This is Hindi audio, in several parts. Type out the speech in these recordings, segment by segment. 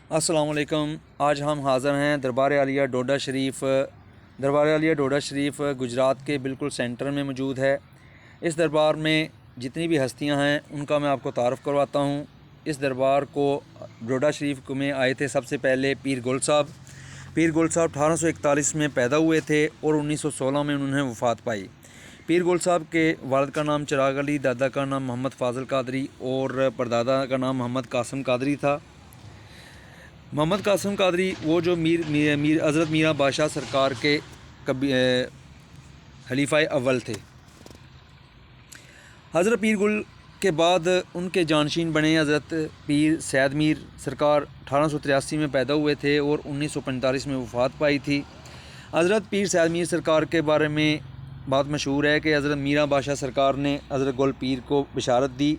अस्सलाम वालेकुम। आज हम हाज़िर हैं दरबार आलिया डोडा शरीफ। दरबार आलिया डोडा शरीफ गुजरात के बिल्कुल सेंटर में मौजूद है। इस दरबार में जितनी भी हस्तियां हैं उनका मैं आपको तारफ़ करवाता हूं। इस दरबार को डोडा शरीफ में आए थे सबसे पहले पीर गुल साहब। पीर गुल साहब 1841 में पैदा हुए थे और 1916 में उन्होंने वफ़ात पाई। पीर गुल साहब के वालिद का नाम चिराग अली, दादा का नाम मोहम्मद फ़ाज़ल कादरी और परदादा का नाम मोहम्मद कासिम कादरी था। मोहम्मद कासिम कादरी वो जो मीर हज़रत मीरा बादशाह सरकार के कभी खलीफा अव्वल थे। हज़रत पीर गुल के बाद उनके जानशीन बने हज़रत पीर सैद मीर सरकार। 1883 में पैदा हुए थे और 1945 में वफ़ात पाई थी। हज़रत पीर सैद मीर सरकार के बारे में बात मशहूर है कि हज़रत मीरा बादशाह सरकार ने हज़रत गुल पीर को बिशारत दी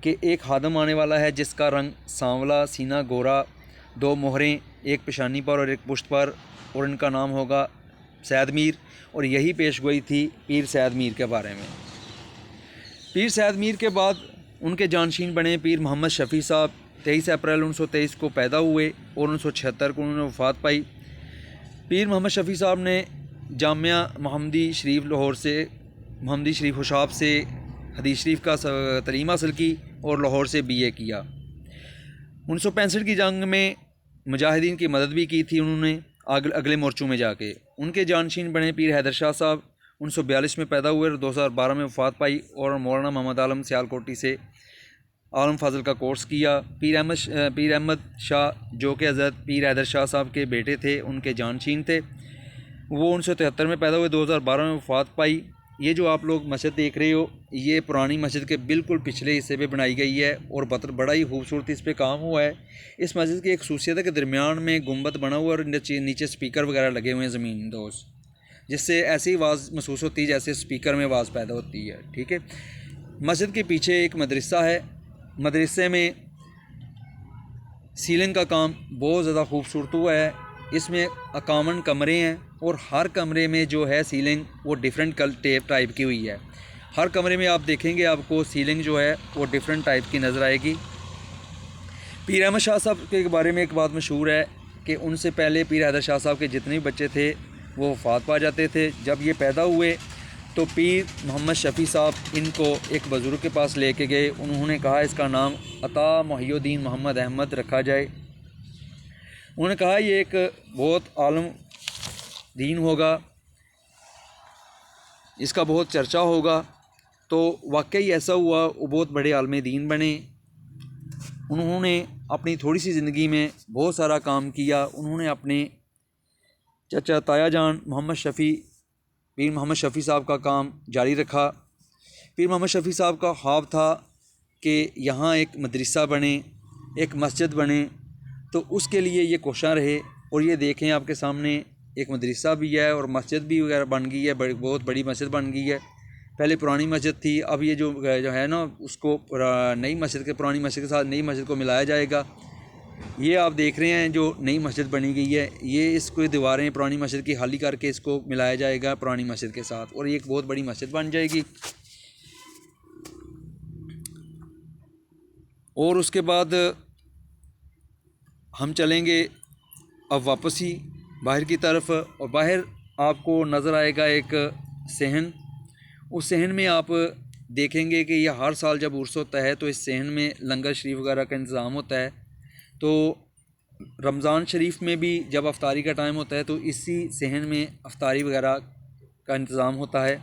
कि एक खादम आने वाला है जिसका रंग सांवला, सीना गोरा, 2 मोहरें, एक पेशानी पर और एक पुश्त पर, और इनका नाम होगा सैद मीर। और यही पेशगोई थी पीर सैद मीर के बारे में। पीर सैद मीर के बाद उनके जानशीन बने पीर मोहम्मद शफ़ी साहब। 23 अप्रैल 1923 को पैदा हुए और 1976 को उन्होंने वफ़ात पाई। पीर मोहम्मद शफ़ी साहब ने जामिया मोहम्मदी शरीफ लाहौर से, मोहम्मदी शरीफ हुशाब से हदीस शरीफ का तलीम हासिल की और लाहौर से BA किया। 1965 की जंग में मुजाहिदीन की मदद भी की थी उन्होंने अगले मोर्चों में जाके। उनके जानशीन बने पीर हैदर शाह साहब। 1942 में पैदा हुए और 2012 में वफ़ात पाई और मौलाना मोहम्मद आलम सियालकोटी से आलम फाजल का कोर्स किया। पीर अहमद शाह जो कि हज़रत पीर हैदर शाह साहब के बेटे थे, उनके जानशीन थे। वो 1973 में पैदा हुए, 2012 में वफ़ात पाई। ये जो आप लोग मस्जिद देख रहे हो, ये पुरानी मस्जिद के बिल्कुल पिछले हिस्से पे बनाई गई है और बड़ा ही खूबसूरत इस पे काम हुआ है। इस मस्जिद की एक खूसियत है कि दरमियान में गुंबद बना हुआ और नीचे स्पीकर वगैरह लगे हुए हैं ज़मीन दोस्त, जिससे ऐसी आवाज़ महसूस होती है जैसे स्पीकर में आवाज़ पैदा होती है। ठीक है। मस्जिद के पीछे एक मदरसा है। मदरसे में सीलिंग का काम बहुत ज़्यादा खूबसूरत हुआ है। इसमें 51 कमरे हैं और हर कमरे में जो है सीलिंग वो डिफरेंट टाइप की हुई है। हर कमरे में आप देखेंगे आपको सीलिंग जो है वो डिफरेंट टाइप की नज़र आएगी। पीर अहमद शाह साहब के बारे में एक बात मशहूर है कि उनसे पहले पीर हैदर शाह साहब के जितने भी बच्चे थे वो वफ़ात पा जाते थे। जब ये पैदा हुए तो पीर मोहम्मद शफ़ी साहब इनको एक बुज़ुर्ग के पास लेके गए। उन्होंने कहा इसका नाम अता मोहिउद्दीन मोहम्मद अहमद रखा जाए। उन्होंने कहा ये एक बहुत आलम दीन होगा, इसका बहुत चर्चा होगा। तो वाकई ऐसा हुआ, वो बहुत बड़े आलम दीन बने। उन्होंने अपनी थोड़ी सी ज़िंदगी में बहुत सारा काम किया। उन्होंने अपने चाचा ताया जान पीर मोहम्मद शफ़ी साहब का काम जारी रखा। पीर मोहम्मद शफ़ी साहब का ख्वाब था कि यहाँ एक मदरसा बने, एक मस्जिद बने, तो उसके लिए ये कोशिश रहे। और ये देखें आपके सामने एक मदरसा भी है और मस्जिद भी वगैरह बन गई है, बहुत बड़ी मस्जिद बन गई है। पहले पुरानी मस्जिद थी, अब ये जो है ना उसको नई मस्जिद के पुरानी मस्जिद के साथ नई मस्जिद को मिलाया जाएगा। ये आप देख रहे हैं जो नई मस्जिद बनी गई है, ये इसको दीवारें पुरानी मस्जिद की खाली करके इसको मिलाया जाएगा पुरानी मस्जिद के साथ और ये एक बहुत बड़ी मस्जिद बन जाएगी। और उसके बाद हम चलेंगे अब वापस ही बाहर की तरफ, और बाहर आपको नज़र आएगा एक सहन। उस सहन में आप देखेंगे कि यह हर साल जब उर्स होता है तो इस सहन में लंगर शरीफ वगैरह का इंतज़ाम होता है। तो रमज़ान शरीफ में भी जब अफ्तारी का टाइम होता है तो इसी सहन में अफ्तारी वगैरह का इंतज़ाम होता है।